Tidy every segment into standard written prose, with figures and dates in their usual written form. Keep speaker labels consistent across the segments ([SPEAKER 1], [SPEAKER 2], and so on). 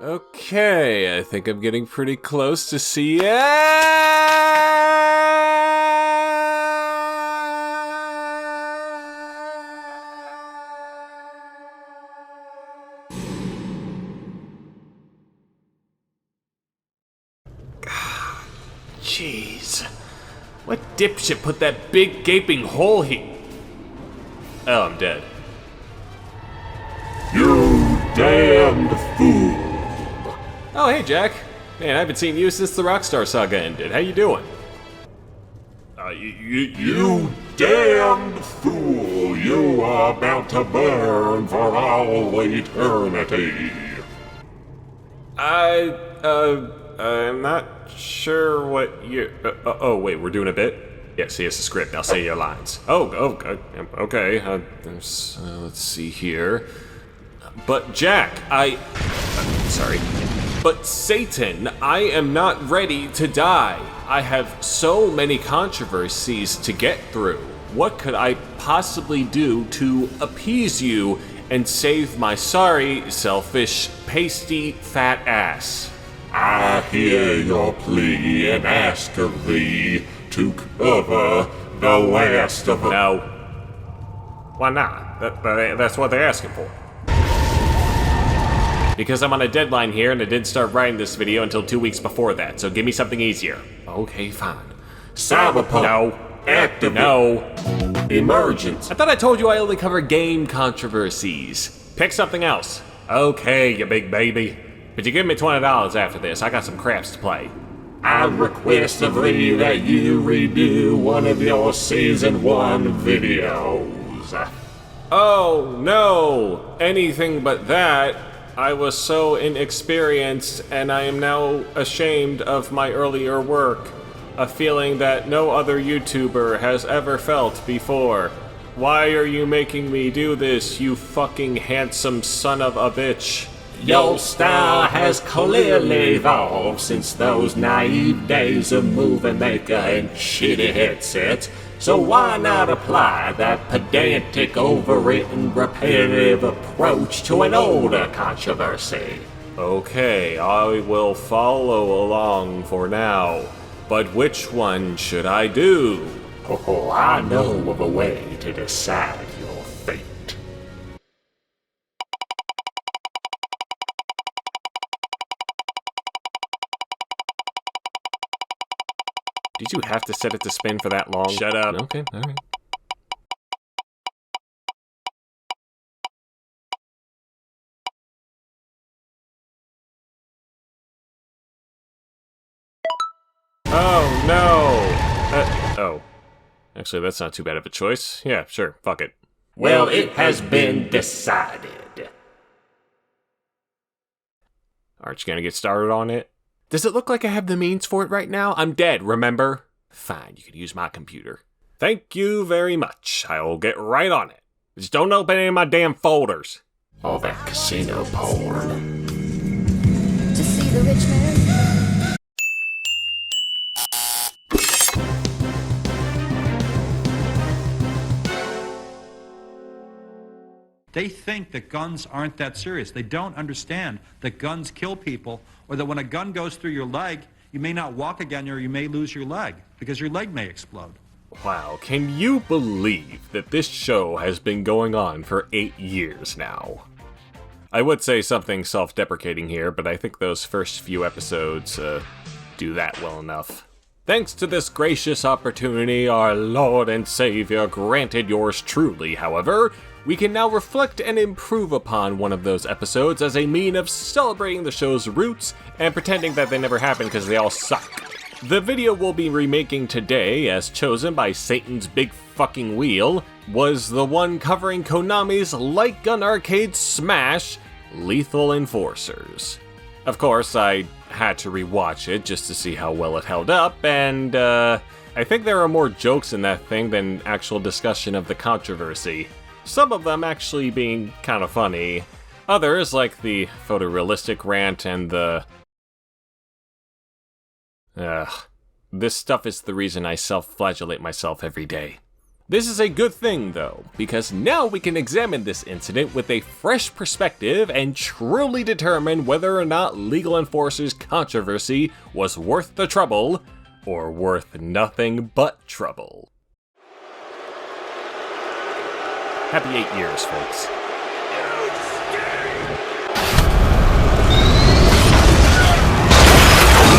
[SPEAKER 1] Okay, I think I'm getting pretty close to see it. Jeez. What dipshit put that big gaping hole here? Oh, I'm dead.
[SPEAKER 2] You damned fool!
[SPEAKER 1] Oh, hey, Jack. Man, I haven't seen you since the Rockstar Saga ended. How you doing?
[SPEAKER 2] You damned fool! You are about to burn for all eternity!
[SPEAKER 1] I'm not sure what you... oh, wait, we're doing a bit? Yeah, see, it's a script. I'll say your lines. Okay. Let's see here. But Jack, sorry. But Satan, I am not ready to die. I have so many controversies to get through. What could I possibly do to appease you and save my sorry, selfish, pasty, fat ass?
[SPEAKER 2] I hear your plea and ask of thee to cover the last of us.
[SPEAKER 1] No. Why not? That's what they're asking for. Because I'm on a deadline here and I didn't start writing this video until 2 weeks before that, so give me something easier. Okay, fine.
[SPEAKER 2] Cyberpunk.
[SPEAKER 1] No.
[SPEAKER 2] Activate.
[SPEAKER 1] No.
[SPEAKER 2] Emergence.
[SPEAKER 1] I thought I told you I only cover game controversies. Pick something else. Okay, you big baby. But you give me $20 after this. I got some craps to play.
[SPEAKER 2] I request of thee that you redo one of your Season 1 videos.
[SPEAKER 1] Oh, no. Anything but that. I was so inexperienced, and I am now ashamed of my earlier work. A feeling that no other YouTuber has ever felt before. Why are you making me do this, you fucking handsome son of a bitch?
[SPEAKER 2] Your style has clearly evolved since those naive days of Movie Maker and shitty headsets, so why not apply that pedantic, overwritten, repetitive approach to an older controversy?
[SPEAKER 1] Okay, I will follow along for now. But which one should I do?
[SPEAKER 2] Oh, I know of a way to decide your fate.
[SPEAKER 1] Did you have to set it to spin for that long?
[SPEAKER 3] Shut up.
[SPEAKER 1] Okay, alright. Oh, no! Oh. Actually, that's not too bad of a choice. Yeah, sure, fuck it.
[SPEAKER 2] Well, it has been decided.
[SPEAKER 1] Aren't you gonna get started on it? Does it look like I have the means for it right now? I'm dead, remember? Fine, you can use my computer. Thank you very much. I will get right on it. Just don't open any of my damn folders.
[SPEAKER 2] All that casino porn.
[SPEAKER 4] To see the rich man.
[SPEAKER 5] They think that guns aren't that serious. They don't understand that guns kill people, or that when a gun goes through your leg, you may not walk again or you may lose your leg, because your leg may explode.
[SPEAKER 1] Wow, can you believe that this show has been going on for 8 years now? I would say something self-deprecating here, but I think those first few episodes do that well enough. Thanks to this gracious opportunity, our Lord and Savior granted yours truly, however, we can now reflect and improve upon one of those episodes as a mean of celebrating the show's roots and pretending that they never happened because they all suck. The video we'll be remaking today, as chosen by Satan's big fucking wheel, was the one covering Konami's light gun arcade smash, Lethal Enforcers. Of course, I had to rewatch it just to see how well it held up, and I think there are more jokes in that thing than actual discussion of the controversy. Some of them actually being kind of funny. Others, like the photorealistic rant and the... this stuff is the reason I self-flagellate myself every day. This is a good thing though, because now we can examine this incident with a fresh perspective and truly determine whether or not legal enforcers' controversy was worth the trouble, or worth nothing but trouble. Happy 8 years, folks.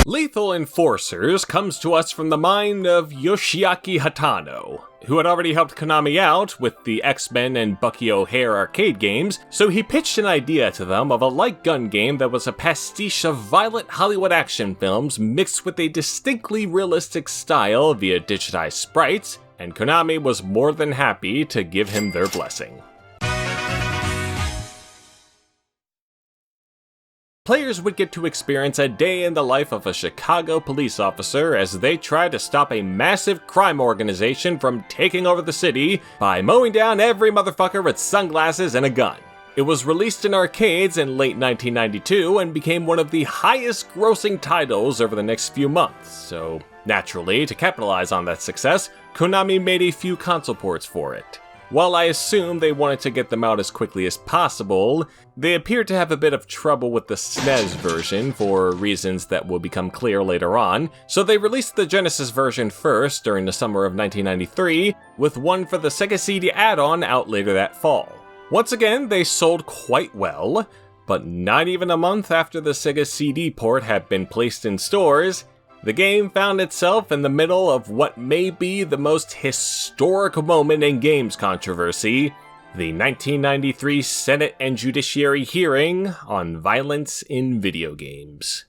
[SPEAKER 1] Lethal Enforcers comes to us from the mind of Yoshiaki Hatano, who had already helped Konami out with the X-Men and Bucky O'Hare arcade games, so he pitched an idea to them of a light gun game that was a pastiche of violent Hollywood action films mixed with a distinctly realistic style via digitized sprites, and Konami was more than happy to give him their blessing. Players would get to experience a day in the life of a Chicago police officer as they tried to stop a massive crime organization from taking over the city by mowing down every motherfucker with sunglasses and a gun. It was released in arcades in late 1992 and became one of the highest grossing titles over the next few months, so naturally, to capitalize on that success, Konami made a few console ports for it. While I assume they wanted to get them out as quickly as possible, they appeared to have a bit of trouble with the SNES version for reasons that will become clear later on, so they released the Genesis version first during the summer of 1993, with one for the Sega CD add-on out later that fall. Once again, they sold quite well, but not even a month after the Sega CD port had been placed in stores, the game found itself in the middle of what may be the most historic moment in games controversy, the 1993 Senate and Judiciary hearing on violence in video games.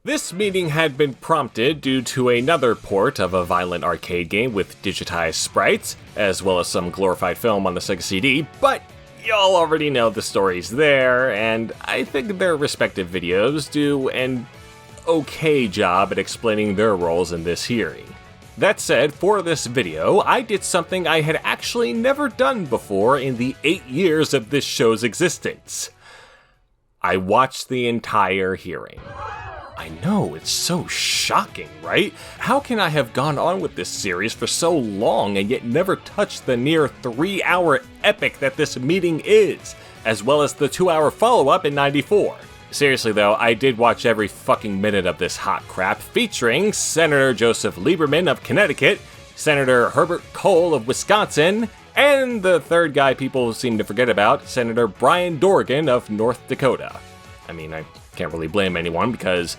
[SPEAKER 1] This meeting had been prompted due to another port of a violent arcade game with digitized sprites, as well as some glorified film on the Sega CD, but y'all already know the stories there, and I think their respective videos do an okay job at explaining their roles in this hearing. That said, for this video, I did something I had actually never done before in the 8 years of this show's existence. I watched the entire hearing. I know, it's so shocking, right? How can I have gone on with this series for so long and yet never touched the near 3-hour epic that this meeting is, as well as the 2-hour follow-up in '94? Seriously though, I did watch every fucking minute of this hot crap, featuring Senator Joseph Lieberman of Connecticut, Senator Herbert Cole of Wisconsin, and the third guy people seem to forget about, Senator Brian Dorgan of North Dakota. I mean, I can't really blame anyone because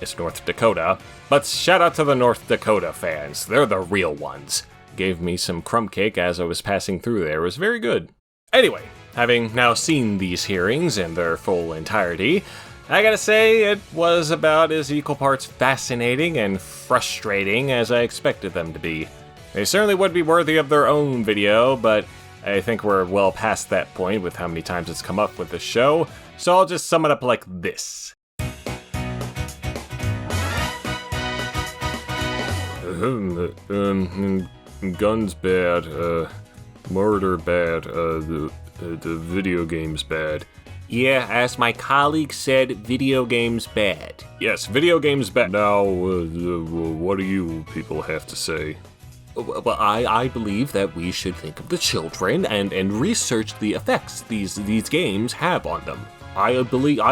[SPEAKER 1] it's North Dakota, but shout out to the North Dakota fans, they're the real ones. Gave me some crumb cake as I was passing through there, it was very good. Anyway, having now seen these hearings in their full entirety, I gotta say it was about as equal parts fascinating and frustrating as I expected them to be. They certainly would be worthy of their own video, but I think we're well past that point with how many times it's come up with the show, so I'll just sum it up like this. Guns bad, murder bad, the video game's bad. Yeah, as my colleague said, video games bad. Yes, video games bad. Now, what do you people have to say? Well, I believe that we should think of the children and research the effects these games have on them. I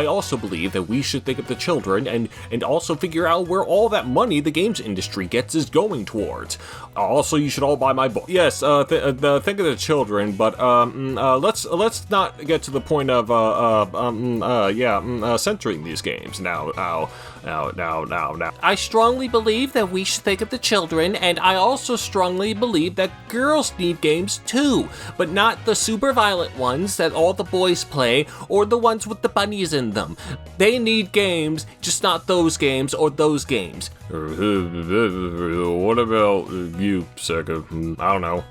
[SPEAKER 1] also believe that we should think of the children and also figure out where all that money the games industry gets is going towards. Also, you should all buy my book. Yes, think of the children, but let's not get to the point of censoring these games now. I strongly believe that we should think of the children, and I also strongly believe that girls need games too, but not the super violent ones that all the boys play or the ones with the bunnies in them. They need games, just not those games or those games. What about you, Sega? I don't know.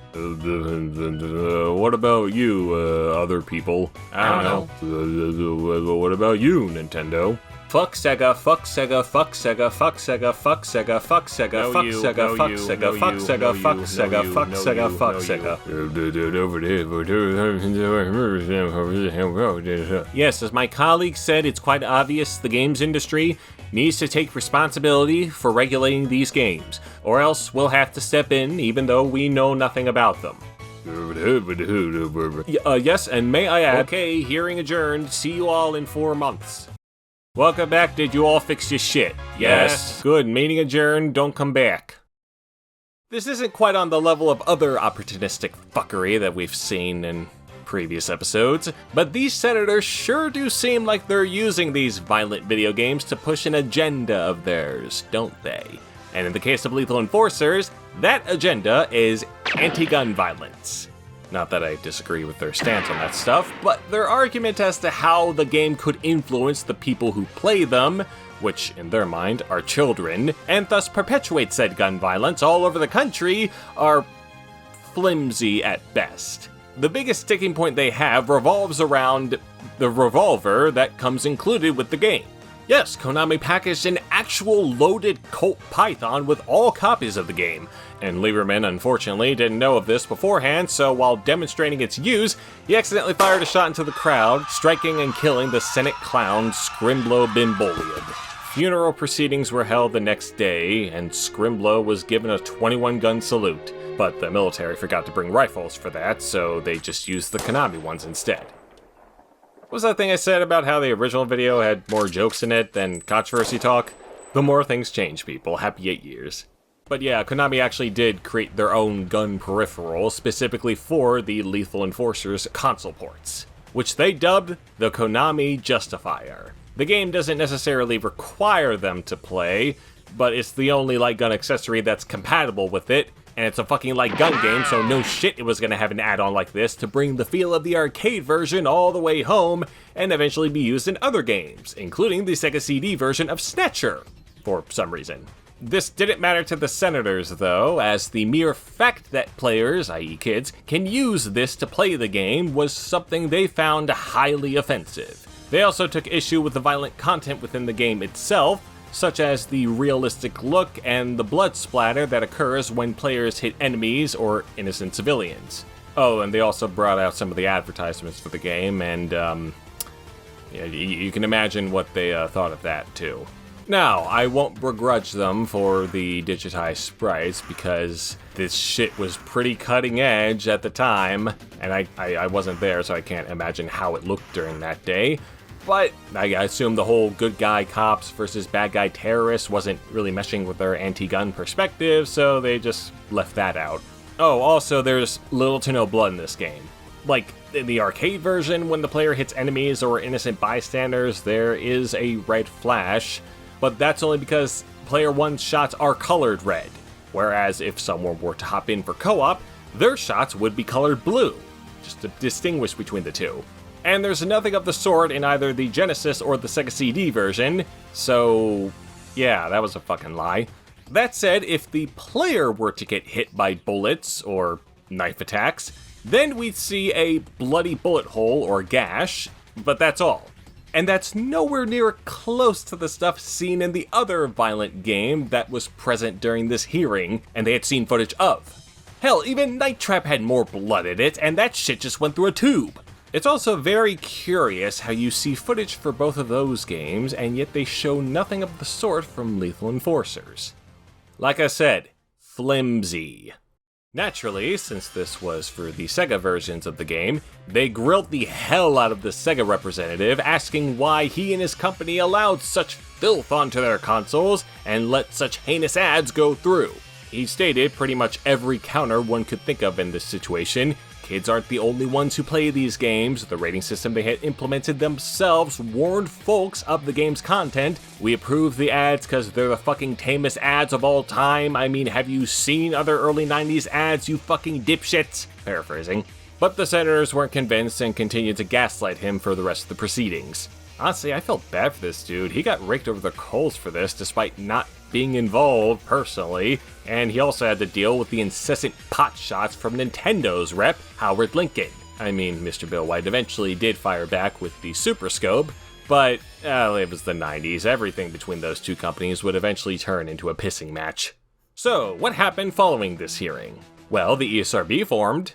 [SPEAKER 1] What about you, other people? I don't know. What about you, Nintendo? Fuck Sega, fuck Sega, fuck Sega, fuck Sega, fuck Sega, fuck Sega, fuck Sega, fuck Sega, fuck Sega, fuck Sega, fuck Sega, fuck Sega. Yes, as my colleague said, it's quite obvious the games industry needs to take responsibility for regulating these games, or else we'll have to step in even though we know nothing about them. Yes, and may I add, okay, hearing adjourned, see you all in 4 months. Welcome back, did you all fix your shit?
[SPEAKER 2] Yes.
[SPEAKER 1] Good, meeting adjourned, don't come back. This isn't quite on the level of other opportunistic fuckery that we've seen in previous episodes, but these senators sure do seem like they're using these violent video games to push an agenda of theirs, don't they? And in the case of Lethal Enforcers, that agenda is anti-gun violence. Not that I disagree with their stance on that stuff, but their argument as to how the game could influence the people who play them, which in their mind are children, and thus perpetuate said gun violence all over the country, are flimsy at best. The biggest sticking point they have revolves around the revolver that comes included with the game. Yes, Konami packaged an actual loaded Colt Python with all copies of the game, and Lieberman unfortunately didn't know of this beforehand, so while demonstrating its use, he accidentally fired a shot into the crowd, striking and killing the Senate clown Scrimblow Bimboliad. Funeral proceedings were held the next day, and Scrimblow was given a 21-gun salute, but the military forgot to bring rifles for that, so they just used the Konami ones instead. What was that thing I said about how the original video had more jokes in it than controversy talk? The more things change, people. Happy 8 years. But yeah, Konami actually did create their own gun peripheral specifically for the Lethal Enforcers console ports, which they dubbed the Konami Justifier. The game doesn't necessarily require them to play, but it's the only light gun accessory that's compatible with it, and it's a fucking light gun game, so no shit it was gonna have an add-on like this to bring the feel of the arcade version all the way home and eventually be used in other games, including the Sega CD version of Snatcher, for some reason. This didn't matter to the senators, though, as the mere fact that players, i.e. kids, can use this to play the game was something they found highly offensive. They also took issue with the violent content within the game itself, such as the realistic look and the blood splatter that occurs when players hit enemies or innocent civilians. Oh, and they also brought out some of the advertisements for the game, and yeah, you can imagine what they thought of that too. Now, I won't begrudge them for the digitized sprites because this shit was pretty cutting edge at the time, and I wasn't there, so I can't imagine how it looked during that day. But I assume the whole good guy cops versus bad guy terrorists wasn't really meshing with their anti-gun perspective, so they just left that out. Oh, also there's little to no blood in this game. Like, in the arcade version, when the player hits enemies or innocent bystanders, there is a red flash, but that's only because player 1's shots are colored red, whereas if someone were to hop in for co-op, their shots would be colored blue, just to distinguish between the two. And there's nothing of the sort in either the Genesis or the Sega CD version, so yeah, that was a fucking lie. That said, if the player were to get hit by bullets or knife attacks, then we'd see a bloody bullet hole or gash, but that's all. And that's nowhere near close to the stuff seen in the other violent game that was present during this hearing, and they had seen footage of. Hell, even Night Trap had more blood in it, and that shit just went through a tube. It's also very curious how you see footage for both of those games, and yet they show nothing of the sort from Lethal Enforcers. Like I said, flimsy. Naturally, since this was for the Sega versions of the game, they grilled the hell out of the Sega representative, asking why he and his company allowed such filth onto their consoles and let such heinous ads go through. He stated pretty much every counter one could think of in this situation. Kids aren't the only ones who play these games. The rating system they had implemented themselves warned folks of the game's content. We approve the ads because they're the fucking tamest ads of all time. I mean, have you seen other early 90s ads, you fucking dipshits? Paraphrasing. But the senators weren't convinced and continued to gaslight him for the rest of the proceedings. Honestly, I felt bad for this dude. He got raked over the coals for this despite not being involved personally, and he also had to deal with the incessant pot shots from Nintendo's rep, Howard Lincoln. I mean, Mr. Bill White eventually did fire back with the Super Scope, But it was the 90s. Everything between those two companies would eventually turn into a pissing match. So, what happened following this hearing? Well, the ESRB formed.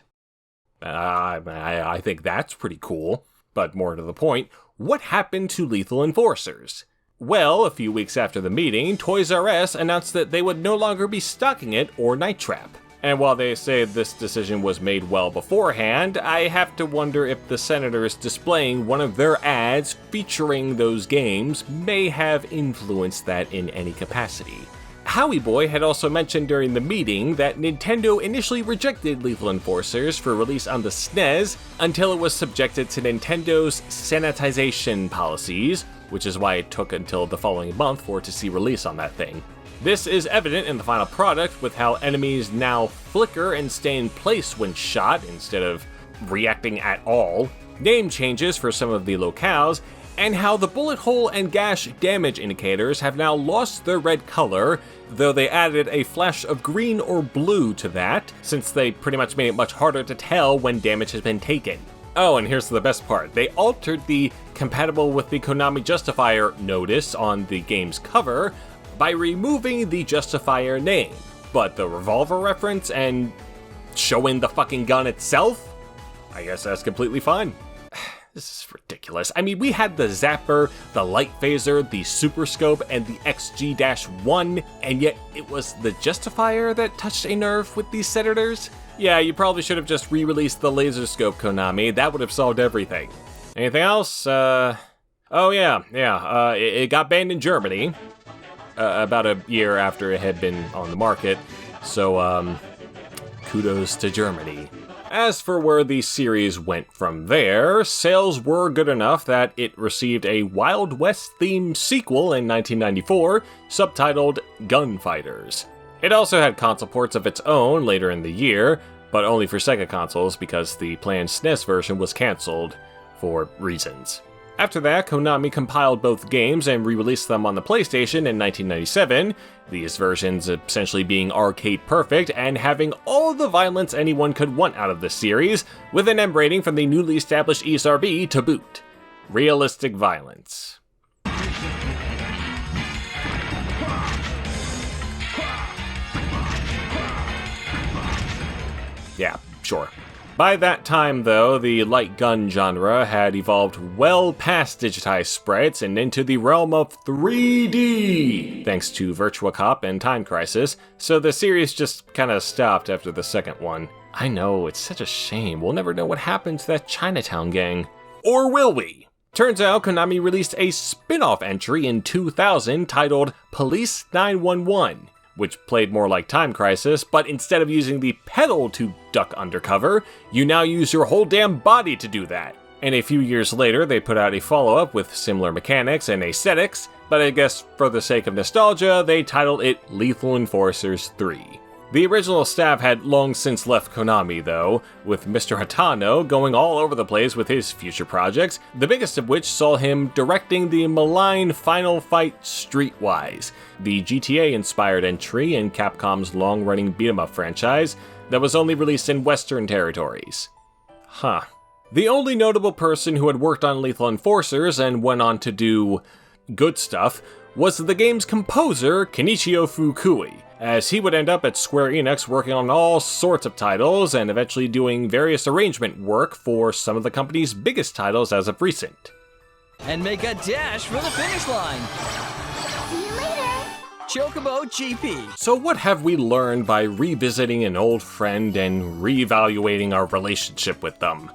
[SPEAKER 1] I think that's pretty cool. But more to the point, what happened to Lethal Enforcers? Well, a few weeks after the meeting, Toys R Us announced that they would no longer be stocking it or Night Trap. And while they say this decision was made well beforehand, I have to wonder if the senators displaying one of their ads featuring those games may have influenced that in any capacity. Howie Boy had also mentioned during the meeting that Nintendo initially rejected Lethal Enforcers for release on the SNES until it was subjected to Nintendo's sanitization policies, which is why it took until the following month for it to see release on that thing. This is evident in the final product with how enemies now flicker and stay in place when shot instead of reacting at all, name changes for some of the locales, and how the bullet hole and gash damage indicators have now lost their red color, though they added a flash of green or blue to that, since they pretty much made it much harder to tell when damage has been taken. Oh, and here's the best part. They altered the compatible with the Konami Justifier notice on the game's cover by removing the Justifier name, but the revolver reference and showing the fucking gun itself? I guess that's completely fine. This is ridiculous. I mean, we had the Zapper, the Light Phaser, the Super Scope, and the XG-1, and yet it was the Justifier that touched a nerve with these senators? Yeah, you probably should have just re-released the Laser Scope, Konami. That would have solved everything. Anything else? It got banned in Germany about a year after it had been on the market, so, kudos to Germany. As for where the series went from there, sales were good enough that it received a Wild West-themed sequel in 1994, subtitled Gunfighters. It also had console ports of its own later in the year, but only for Sega consoles because the planned SNES version was cancelled for reasons. After that, Konami compiled both games and re-released them on the PlayStation in 1997, these versions essentially being arcade perfect and having all the violence anyone could want out of the series, with an M rating from the newly established ESRB to boot. Realistic violence. Yeah, sure. By that time, though, the light gun genre had evolved well past digitized sprites and into the realm of 3D, thanks to Virtua Cop and Time Crisis, so the series just kinda stopped after the second one. I know, it's such a shame. We'll never know what happened to that Chinatown gang. Or will we? Turns out Konami released a spin-off entry in 2000 titled Police 911. Which played more like Time Crisis, but instead of using the pedal to duck undercover, you now use your whole damn body to do that. And a few years later, they put out a follow-up with similar mechanics and aesthetics, but I guess for the sake of nostalgia, they titled it Lethal Enforcers 3. The original staff had long since left Konami, though, with Mr. Hatano going all over the place with his future projects, the biggest of which saw him directing the maligned Final Fight Streetwise, the GTA-inspired entry in Capcom's long-running beat-em-up franchise that was only released in Western territories. Huh. The only notable person who had worked on Lethal Enforcers and went on to do good stuff was the game's composer, Kenichio Fukui, as he would end up at Square Enix working on all sorts of titles and eventually doing various arrangement work for some of the company's biggest titles as of recent.
[SPEAKER 3] And make a dash for the finish line!
[SPEAKER 4] See you later!
[SPEAKER 3] Chocobo GP.
[SPEAKER 1] So what have we learned by revisiting an old friend and reevaluating our relationship with them,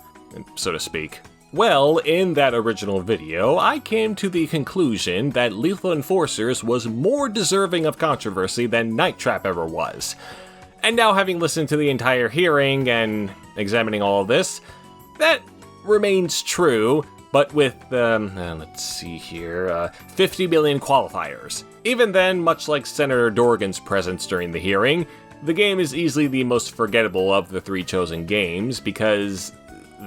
[SPEAKER 1] so to speak? Well, in that original video, I came to the conclusion that Lethal Enforcers was more deserving of controversy than Night Trap ever was. And now having listened to the entire hearing and examining all of this, that remains true, but with, 50 million qualifiers. Even then, much like Senator Dorgan's presence during the hearing, the game is easily the most forgettable of the three chosen games because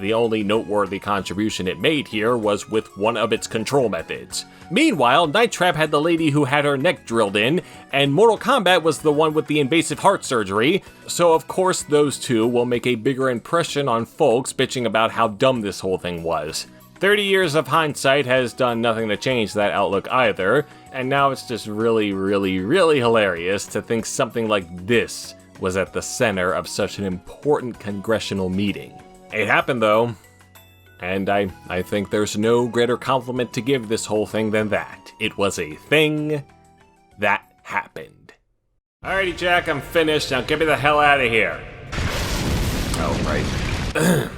[SPEAKER 1] the only noteworthy contribution it made here was with one of its control methods. Meanwhile, Night Trap had the lady who had her neck drilled in, and Mortal Kombat was the one with the invasive heart surgery, so of course those two will make a bigger impression on folks bitching about how dumb this whole thing was. 30 years of hindsight has done nothing to change that outlook either, and now it's just really, really, really hilarious to think something like this was at the center of such an important congressional meeting. It happened though, and I think there's no greater compliment to give this whole thing than that. It was a thing that happened. Alrighty, Jack, I'm finished. Now get me the hell out of here. Oh, right.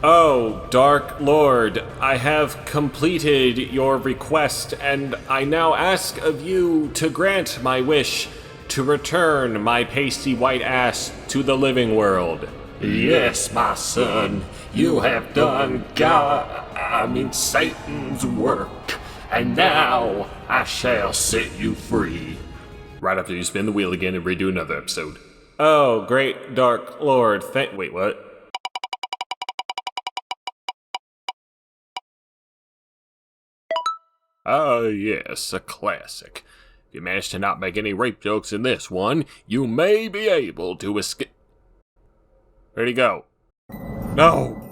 [SPEAKER 1] Oh, Dark Lord, I have completed your request, and I now ask of you to grant my wish to return my pasty white ass to the living world.
[SPEAKER 2] Yes, my son, you have done Satan's work, and now I shall set you free.
[SPEAKER 1] Right after you spin the wheel again and redo another episode. Oh, great Dark Lord, wait, what? Ah, yes, a classic. If you manage to not make any rape jokes in this one, you may be able to escape. Where'd he go? No!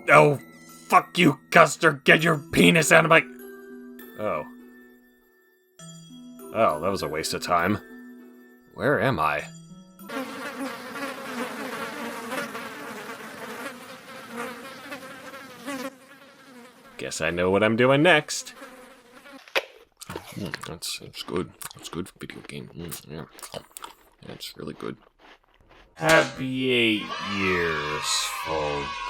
[SPEAKER 1] No! Fuck you, Custer! Get your penis out of my... Oh. Oh, that was a waste of time. Where am I? Guess I know what I'm doing next. That's good. That's good video game. Yeah. That's really good. Happy 8 years, folks.